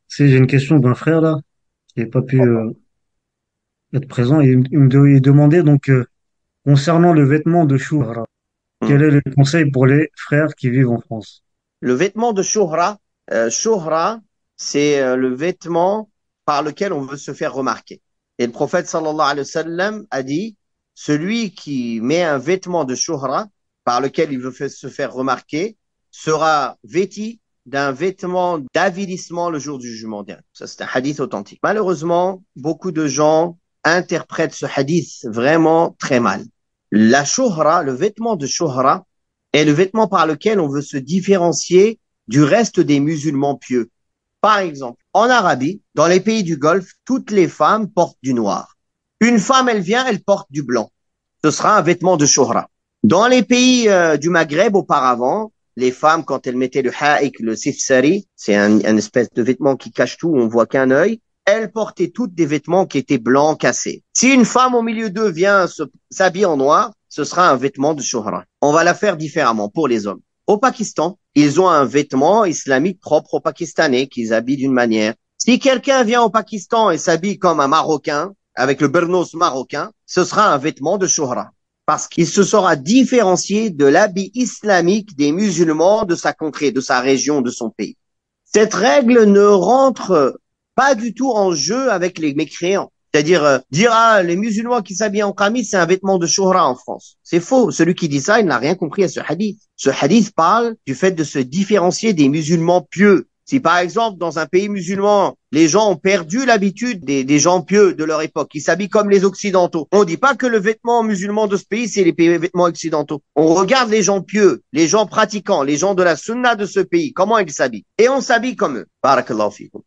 J'ai une question d'un frère là, qui n'a pas pu être présent. Il demandait donc concernant le vêtement de Shura, Hmm. quel est le conseil pour les frères qui vivent en France? Le vêtement de shuhra, c'est le vêtement par lequel on veut se faire remarquer. Et le prophète sallallahu alayhi wa sallam a dit, celui qui met un vêtement de shuhra par lequel il veut se faire remarquer sera vêtu d'un vêtement d'avilissement le jour du jugement dernier. Ça, c'est un hadith authentique. Malheureusement, beaucoup de gens interprètent ce hadith vraiment très mal. La shuhra, le vêtement de shuhra, est le vêtement par lequel on veut se différencier du reste des musulmans pieux. Par exemple, en Arabie, dans les pays du Golfe, toutes les femmes portent du noir. Une femme, elle vient, elle porte du blanc. Ce sera un vêtement de shuhra. Dans les pays du Maghreb, auparavant, les femmes, quand elles mettaient le haïk, le sifsari, c'est un espèce de vêtement qui cache tout, on voit qu'un œil, elles portaient toutes des vêtements qui étaient blancs, cassés. Si une femme au milieu d'eux vient s'habiller en noir, ce sera un vêtement de shuhra. On va la faire différemment pour les hommes. Au Pakistan, ils ont un vêtement islamique propre aux Pakistanais qu'ils habillent d'une manière. Si quelqu'un vient au Pakistan et s'habille comme un Marocain, avec le bernos marocain, ce sera un vêtement de shuhra. Parce qu'il se sera différencié de l'habit islamique des musulmans de sa contrée, de sa région, de son pays. Cette règle ne rentre pas du tout en jeu avec les mécréants. C'est-à-dire dire ah les musulmans qui s'habillent en qamis c'est un vêtement de shuhra en France. C'est faux. Celui qui dit ça, il n'a rien compris à ce hadith. Ce hadith parle du fait de se différencier des musulmans pieux. Si par exemple dans un pays musulman, les gens ont perdu l'habitude des gens pieux de leur époque, qui s'habillent comme les occidentaux. On ne dit pas que le vêtement musulman de ce pays, c'est les vêtements occidentaux. On regarde les gens pieux, les gens pratiquants, les gens de la sunna de ce pays, comment ils s'habillent. Et on s'habille comme eux. Barakallahu fikum.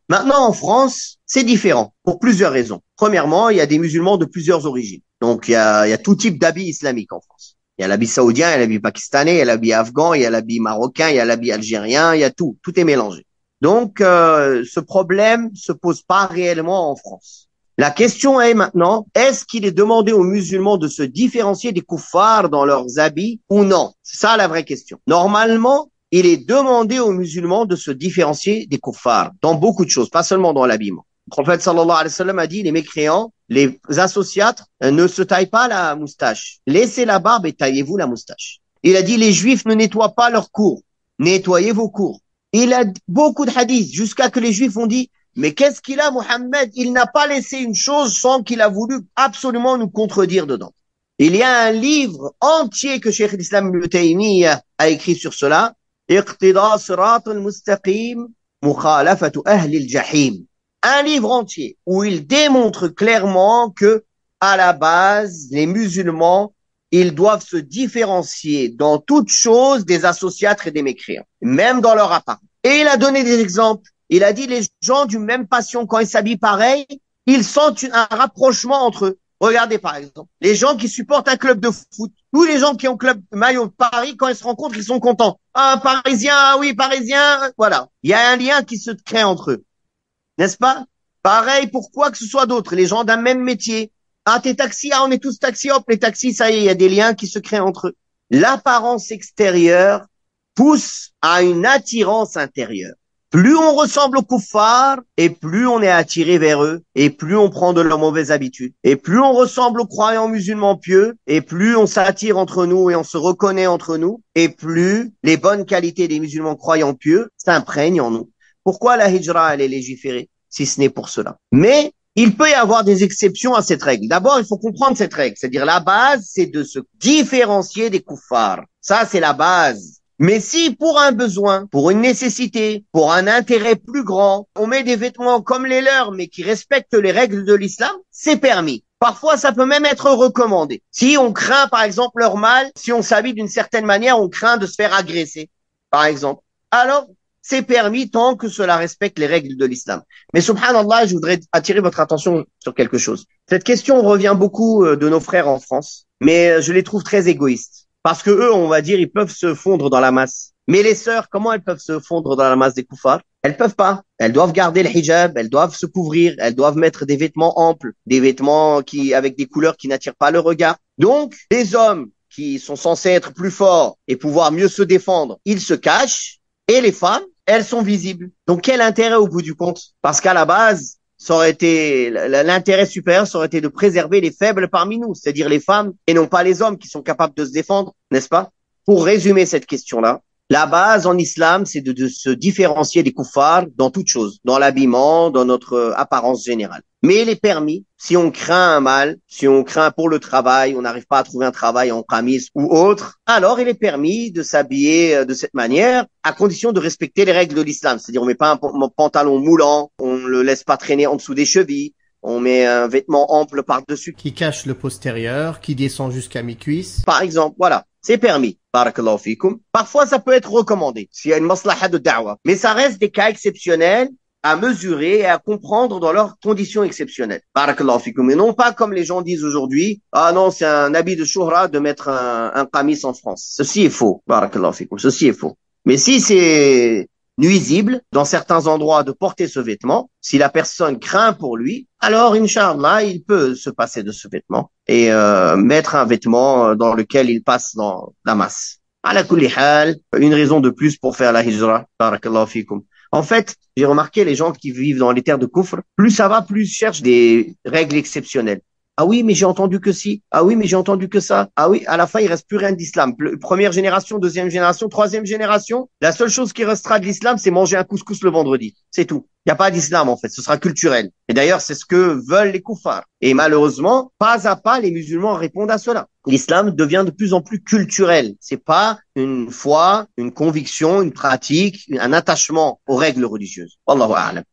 Maintenant, en France, c'est différent pour plusieurs raisons. Premièrement, il y a des musulmans de plusieurs origines. Donc, il y a tout type d'habits islamiques en France. Il y a l'habit saoudien, il y a l'habit pakistanais, il y a l'habit afghan, il y a l'habit marocain, il y a l'habit algérien, il y a tout. Tout est mélangé. Donc, ce problème se pose pas réellement en France. La question est maintenant, est-ce qu'il est demandé aux musulmans de se différencier des koufars dans leurs habits ou non? C'est ça la vraie question. Normalement, il est demandé aux musulmans de se différencier des kuffars dans beaucoup de choses, pas seulement dans l'habillement. Le prophète sallallahu alayhi wa sallam a dit, les mécréants, les associates ne se taillent pas la moustache. Laissez la barbe et taillez-vous la moustache. Il a dit, les juifs ne nettoient pas leurs cours. Nettoyez vos cours. Il a beaucoup de hadiths jusqu'à que les juifs ont dit, mais qu'est-ce qu'il a, Mohammed? Il n'a pas laissé une chose sans qu'il a voulu absolument nous contredire dedans. Il y a un livre entier que Cheikh l'Islam Ibn Taymiyyah a écrit sur cela. اقتضاء صراط المستقيم مخالفة أهل الجحيم. Un livre entier où il démontre clairement que, à la base, les musulmans, ils doivent se différencier dans toute chose des associates et des mécréants, même dans leur apparence. Et il a donné des exemples. Il a dit les gens d'une même passion, quand ils s'habillent pareil, ils sentent un rapprochement entre eux. Regardez par exemple, les gens qui supportent un club de foot, tous les gens qui ont club maillot de Paris, quand ils se rencontrent, ils sont contents. Ah, Parisien, ah oui, Parisien, voilà. Il y a un lien qui se crée entre eux, n'est-ce pas? Pareil, pour quoi que ce soit d'autre, les gens d'un même métier. Ah, t'es taxi, ah, on est tous taxi, hop, les taxis, ça y est, il y a des liens qui se créent entre eux. L'apparence extérieure pousse à une attirance intérieure. Plus on ressemble aux koufars, et plus on est attiré vers eux, et plus on prend de leurs mauvaises habitudes. Et plus on ressemble aux croyants musulmans pieux, et plus on s'attire entre nous et on se reconnaît entre nous, et plus les bonnes qualités des musulmans croyants pieux s'imprègnent en nous. Pourquoi la hijra, elle est légiférée, si ce n'est pour cela? Mais il peut y avoir des exceptions à cette règle. D'abord, il faut comprendre cette règle. C'est-à-dire, la base, c'est de se différencier des koufars. Ça, c'est la base. Mais si pour un besoin, pour une nécessité, pour un intérêt plus grand, on met des vêtements comme les leurs, mais qui respectent les règles de l'islam, c'est permis. Parfois, ça peut même être recommandé. Si on craint, par exemple, leur mal, si on s'habille d'une certaine manière, on craint de se faire agresser, par exemple. Alors, c'est permis tant que cela respecte les règles de l'islam. Mais subhanallah, je voudrais attirer votre attention sur quelque chose. Cette question revient beaucoup de nos frères en France, mais je les trouve très égoïstes. Parce que eux, on va dire, ils peuvent se fondre dans la masse. Mais les sœurs, comment elles peuvent se fondre dans la masse des koufars? Elles peuvent pas. Elles doivent garder le hijab, elles doivent se couvrir, elles doivent mettre des vêtements amples, des vêtements avec des couleurs qui n'attirent pas le regard. Donc, les hommes qui sont censés être plus forts et pouvoir mieux se défendre, ils se cachent. Et les femmes, elles sont visibles. Donc quel intérêt au bout du compte? Parce qu'à la base, ça aurait été l'intérêt supérieur, ça aurait été de préserver les faibles parmi nous, c'est-à-dire les femmes et non pas les hommes qui sont capables de se défendre, n'est-ce pas? Pour résumer cette question-là, la base en islam, c'est de se différencier des kuffars dans toute chose, dans l'habillement, dans notre apparence générale. Mais il est permis, si on craint un mal, si on craint pour le travail, on n'arrive pas à trouver un travail en qamis ou autre, alors il est permis de s'habiller de cette manière, à condition de respecter les règles de l'islam. C'est-à-dire, on met pas un pantalon moulant, on le laisse pas traîner en dessous des chevilles, on met un vêtement ample par-dessus, qui cache le postérieur, qui descend jusqu'à mi-cuisse. par exemple. Voilà, c'est permis. Barakallahu fikum. Parfois, ça peut être recommandé s'il y a une maslaha de da'wa. Mais ça reste des cas exceptionnels à mesurer et à comprendre dans leurs conditions exceptionnelles. Barakallahu fikum. Et non pas comme les gens disent aujourd'hui, ah non, c'est un habit de shouhra de mettre un qamis en France. Ceci est faux. Barakallahu fikum. Ceci est faux. Mais si c'est nuisible dans certains endroits de porter ce vêtement, si la personne craint pour lui, alors Inch'Allah, il peut se passer de ce vêtement et mettre un vêtement dans lequel il passe dans la masse. Ala kulli hal, une raison de plus pour faire la hijra. Barakallahu fikum. En fait, j'ai remarqué les gens qui vivent dans les terres de Kufr, plus ça va, plus ils cherchent des règles exceptionnelles. Ah oui, mais j'ai entendu que si. Ah oui, mais j'ai entendu que ça. Ah oui, à la fin, il reste plus rien d'islam. Première génération, deuxième génération, troisième génération. La seule chose qui restera de l'islam, c'est manger un couscous le vendredi. C'est tout. Il n'y a pas d'islam, en fait. Ce sera culturel. Et d'ailleurs, c'est ce que veulent les koufars. Et malheureusement, pas à pas, les musulmans répondent à cela. L'islam devient de plus en plus culturel. C'est pas une foi, une conviction, une pratique, un attachement aux règles religieuses. Wallahu a'lam.